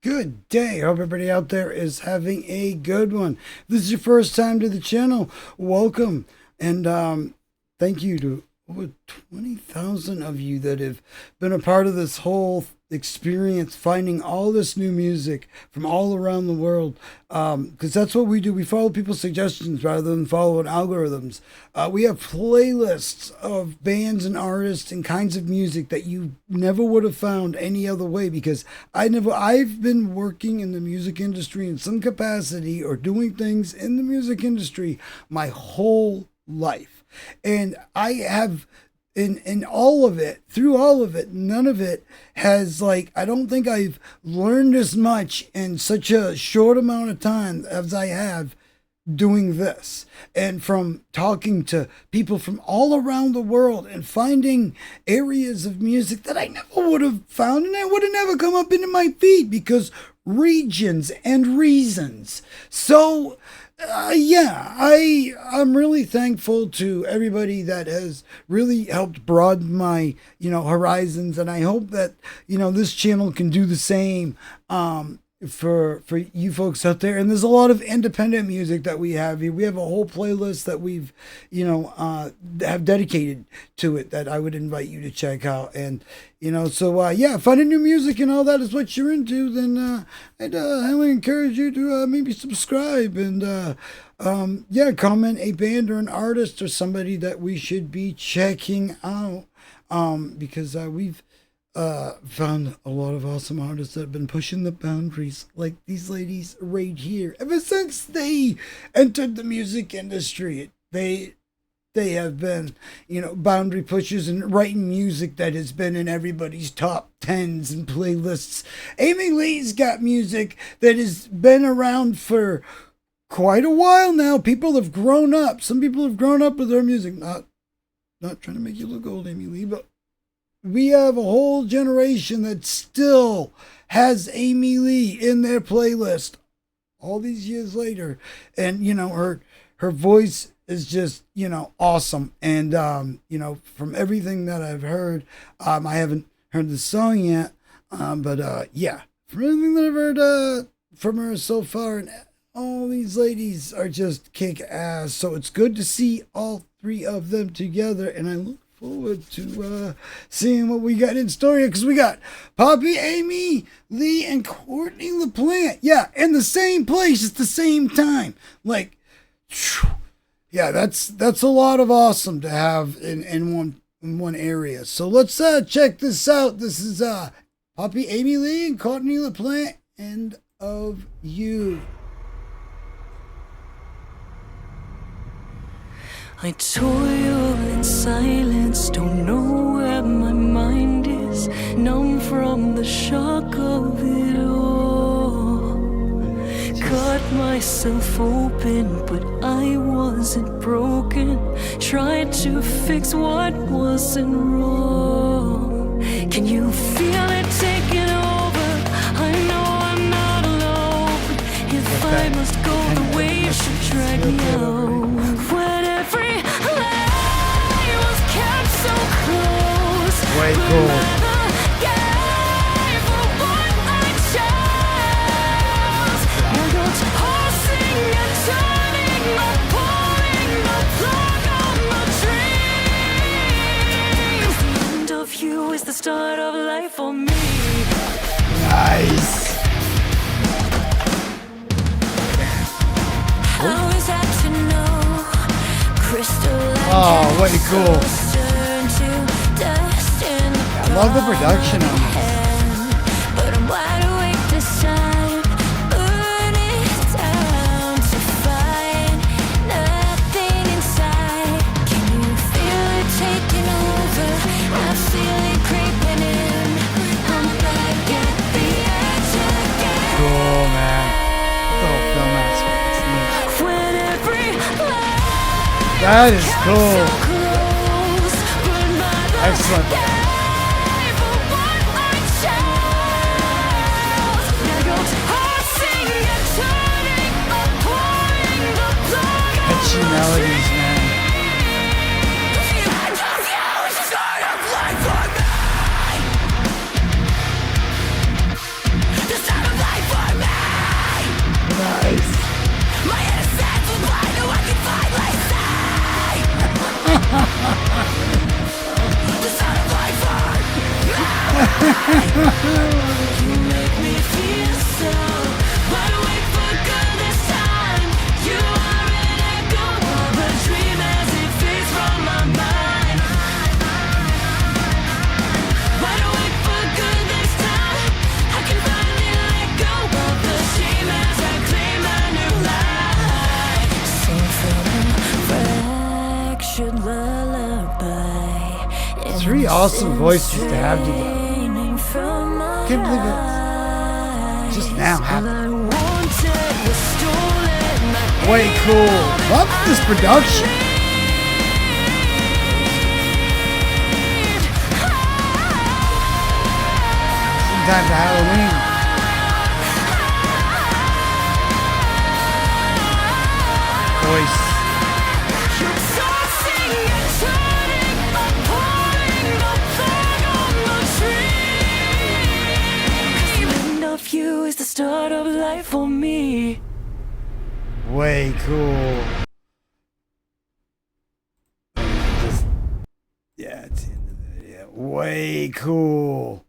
Good day. Hope everybody out there is having a good one. If this is your first time to the channel, welcome. And thank you to over 20,000 of you that have been a part of this whole experience, finding all this new music from all around the world. Because that's what we do. We follow people's suggestions rather than following algorithms. We have playlists of bands and artists and kinds of music that you never would have found any other way, because I've been working in the music industry in some capacity or doing things in the music industry my whole life. And I have in all of it, through all of it, none of it has, like, I don't think I've learned as much in such a short amount of time as I have doing this. And from talking to people from all around the world and finding areas of music that I never would have found, and I would have never come up into my feed because regions and reasons. So I'm really thankful to everybody that has really helped broaden my, horizons. And I hope that, this channel can do the same, for you folks out there. And there's a lot of independent music that we have here. We have a whole playlist that we've, have dedicated to it that I would invite you to check out. And, finding new music and all that is what you're into, then I'd highly encourage you to maybe subscribe and, comment a band or an artist or somebody that we should be checking out, because we've found a lot of awesome artists that have been pushing the boundaries, like these ladies right here. Ever since they entered the music industry, they have been, boundary pushers and writing music that has been in everybody's top tens and playlists. Amy Lee's got music that has been around for quite a while now. People have grown up. Some people have grown up with her music. Not trying to make you look old, Amy Lee, but we have a whole generation that still has Amy Lee in their playlist all these years later. And, her voice is just, awesome. And, from everything that I've heard, I haven't heard the song yet. From everything that I've heard from her so far, and all these ladies are just kick ass. So it's good to see all three of them together. And I look forward to seeing what we got in store here, because we got Poppy, Amy Lee, and Courtney Laplante. Yeah, in the same place at the same time. Like, yeah, that's a lot of awesome to have in one area. So let's check this out. This is Poppy, Amy Lee, and Courtney Laplante, End of You. I toil in silence, don't know where my mind is, numb from the shock of it all. Cut myself open, but I wasn't broken, tried to fix what wasn't wrong. Can you feel it taking over? I know I'm not alone. If I must go the way you should drag me out. Way cool. End of you is the start of life for me. Nice. How is that to know? Crystal. Oh, way cool. I love the production on this. But I'm wide awake this time, burning down to find nothing inside. Can you feel it taking over? I feel it creeping in. I'm back at the edge again. Cool, man. The whole film aspect. When every that is cool. Excellent. Catchy melodies, man. The start of life awesome voices to have together. Can't believe it just now happened. Way cool. Love this production. Sometimes for Halloween. Voice. You is the start of life for me. Way cool. Yeah, it's the end of the video. Way cool.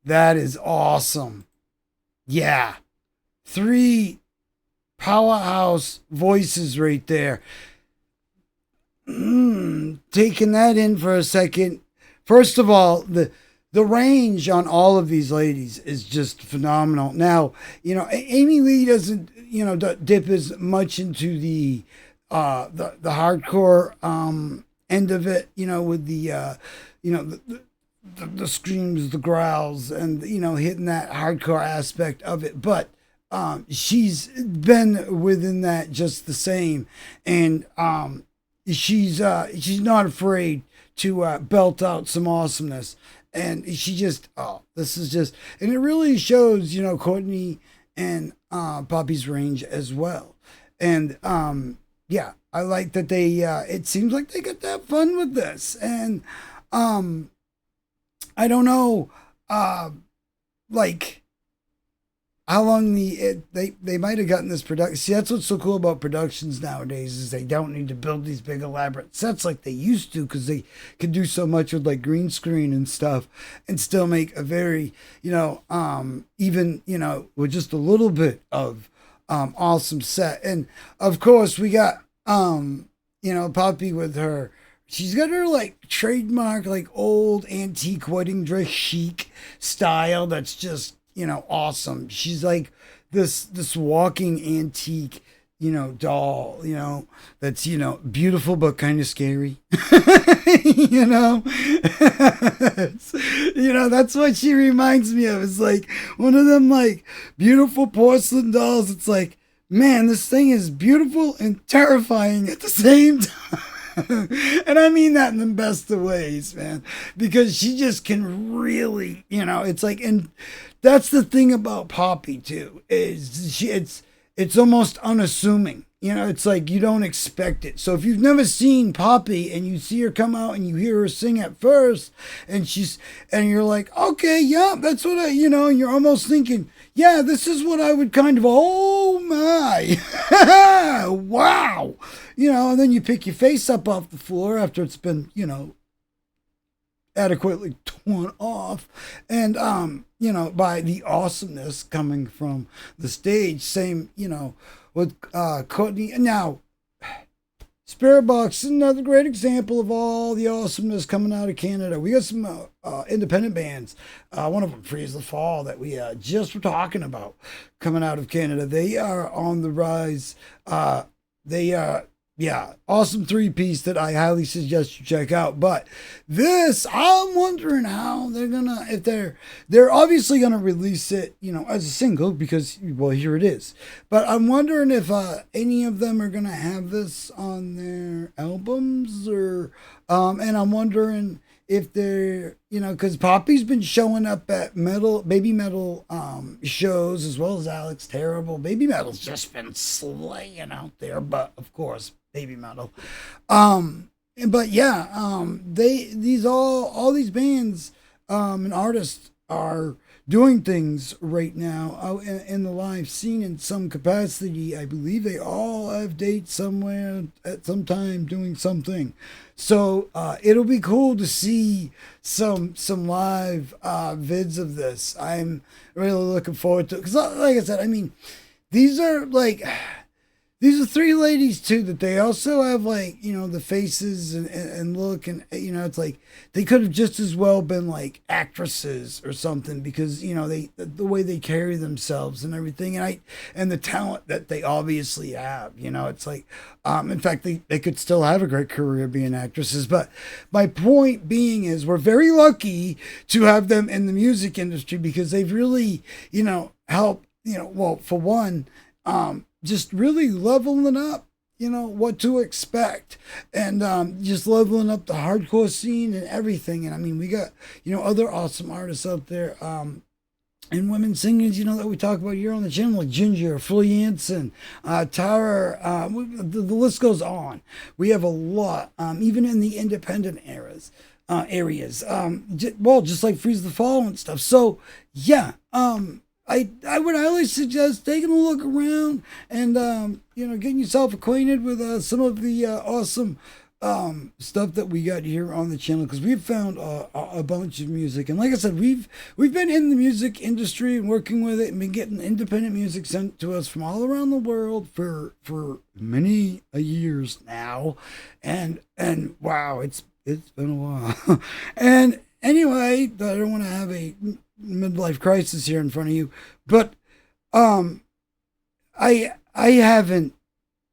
That is awesome. Yeah. 3 powerhouse voices right there. Taking that in for a second. First of all, the range on all of these ladies is just phenomenal. Now, Amy Lee doesn't, dip as much into the hardcore end of it, with the screams, the growls, and hitting that hardcore aspect of it. But she's been within that just the same, and she's not afraid to belt out some awesomeness. And she just, this is just, and it really shows, Courtney and Poppy's range as well. And yeah, I like that they, it seems like they get to have fun with this. And I don't know, like, how long they might have gotten this production. See, that's what's so cool about productions nowadays is they don't need to build these big elaborate sets like they used to, because they could do so much with like green screen and stuff and still make a very, even, with just a little bit of awesome set. And of course we got, Poppy with her. She's got her like trademark, like old antique wedding dress chic style. That's just, awesome. She's like this walking antique, doll, that's, beautiful, but kind of scary, that's what she reminds me of. It's like one of them, like beautiful porcelain dolls. It's like, man, this thing is beautiful and terrifying at the same time. And I mean that in the best of ways, man, because she just can really, it's like, and that's the thing about Poppy too, is it's almost unassuming. It's like you don't expect it. So if you've never seen Poppy and you see her come out and you hear her sing at first, and you're like, okay, yeah, that's what and you're almost thinking, yeah, this is what I would kind of, oh my, wow. And then you pick your face up off the floor after it's been, adequately torn off, and by the awesomeness coming from the stage. Same, with Courtney. Now, Spirit Box is another great example of all the awesomeness coming out of Canada. We got some independent bands. One of them, Freeze the Fall, that we just were talking about, coming out of Canada. They are on the rise. Yeah, awesome 3-piece that I highly suggest you check out. But this, I'm wondering how they're gonna, if they're obviously gonna release it, as a single, because, well, here it is. But I'm wondering if any of them are gonna have this on their albums, or and I'm wondering if they're, because Poppy's been showing up at baby metal shows, as well as Alex Terrible. Baby metal's just been slaying out there, but of course, baby metal. But yeah, all these bands and artists are doing things right now out in the live scene in some capacity. I believe they all have dates somewhere at some time doing something. So it'll be cool to see some live vids of this. I'm really looking forward to it, because like I said, I mean, these are like, these are three ladies too that they also have like, you know, the faces and look, and you know, it's like they could have just as well been like actresses or something, because you know they, the way they carry themselves and everything, and the talent that they obviously have, you know, it's like in fact they could still have a great career being actresses. But my point being is we're very lucky to have them in the music industry, because they've really, you know, helped, you know, well, for one, just really leveling up, you know, what to expect, and just leveling up the hardcore scene and everything. And I mean, we got, you know, other awesome artists out there, and women singers, you know, that we talk about here on the channel, like Ginger, Flea Anson, Tara, the list goes on. We have a lot, even in the independent areas, well, just like Freeze the Fall and stuff. So yeah, I would highly suggest taking a look around and, you know, getting yourself acquainted with some of the awesome stuff that we got here on the channel, because we've found a bunch of music. And like I said, we've been in the music industry and working with it and been getting independent music sent to us from all around the world for many years now. And wow, it's been a while. And anyway, I don't want to have a midlife crisis here in front of you, but I haven't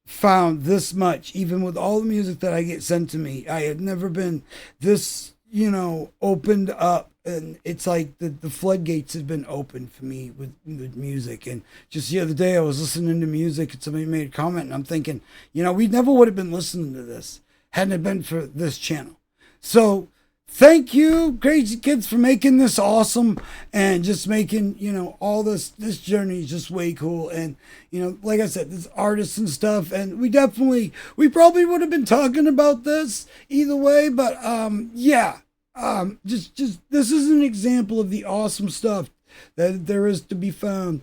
found this much, even with all the music that I get sent to me. I have never been this, you know, opened up, and it's like the floodgates have been opened for me with music. And just the other day I was listening to music and somebody made a comment, and I'm thinking, you know, we never would have been listening to this hadn't it been for this channel. So thank you, Crazy Kids, for making this awesome and just making, you know, all this journey just way cool. And, you know, like I said, this artists and stuff, and we probably would have been talking about this either way, but yeah, just this is an example of the awesome stuff that there is to be found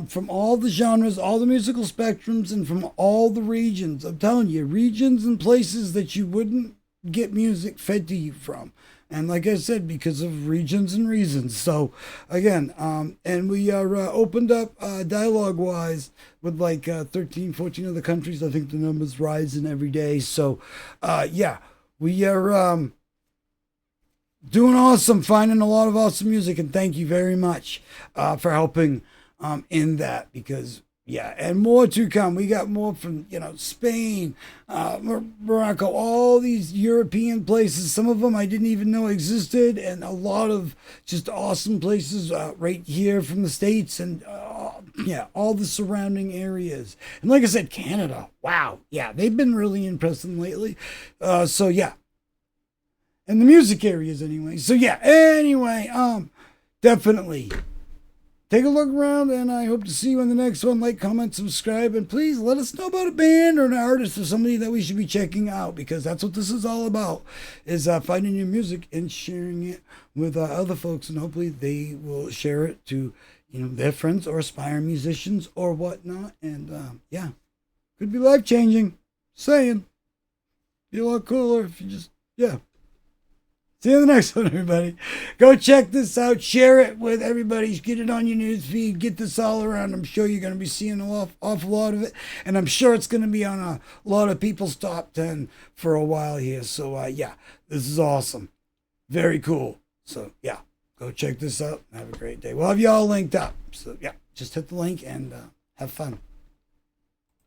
from all the genres, all the musical spectrums, and from all the regions. I'm telling you, regions and places that you wouldn't get music fed to you from. And like I said, because of regions and reasons. So again, and we are opened up dialogue-wise with like 13, 14 other countries. I think the number's rising every day. So yeah, we are doing awesome, finding a lot of awesome music. And thank you very much for helping in that, because yeah, and more to come. We got more from, you know, Spain, Morocco, all these European places. Some of them I didn't even know existed, and a lot of just awesome places right here from the States, and yeah, all the surrounding areas. And like I said, Canada. Wow, yeah, they've been really impressive lately. So yeah, in the music areas anyway. So yeah, anyway, definitely take a look around, and I hope to see you in the next one. Like, comment, subscribe, and please let us know about a band or an artist or somebody that we should be checking out, because that's what this is all about, is finding your music and sharing it with other folks, and hopefully they will share it to, you know, their friends or aspiring musicians or whatnot. And yeah, could be life-changing. Saying, be a lot cooler if you just, yeah. See you in the next one, everybody. Go check this out. Share it with everybody. Get it on your news feed. Get this all around. I'm sure you're going to be seeing an awful lot of it. And I'm sure it's going to be on a lot of people's top 10 for a while here. So, yeah, this is awesome. Very cool. So, yeah, go check this out. Have a great day. We'll have you all linked up. So, yeah, just hit the link and have fun.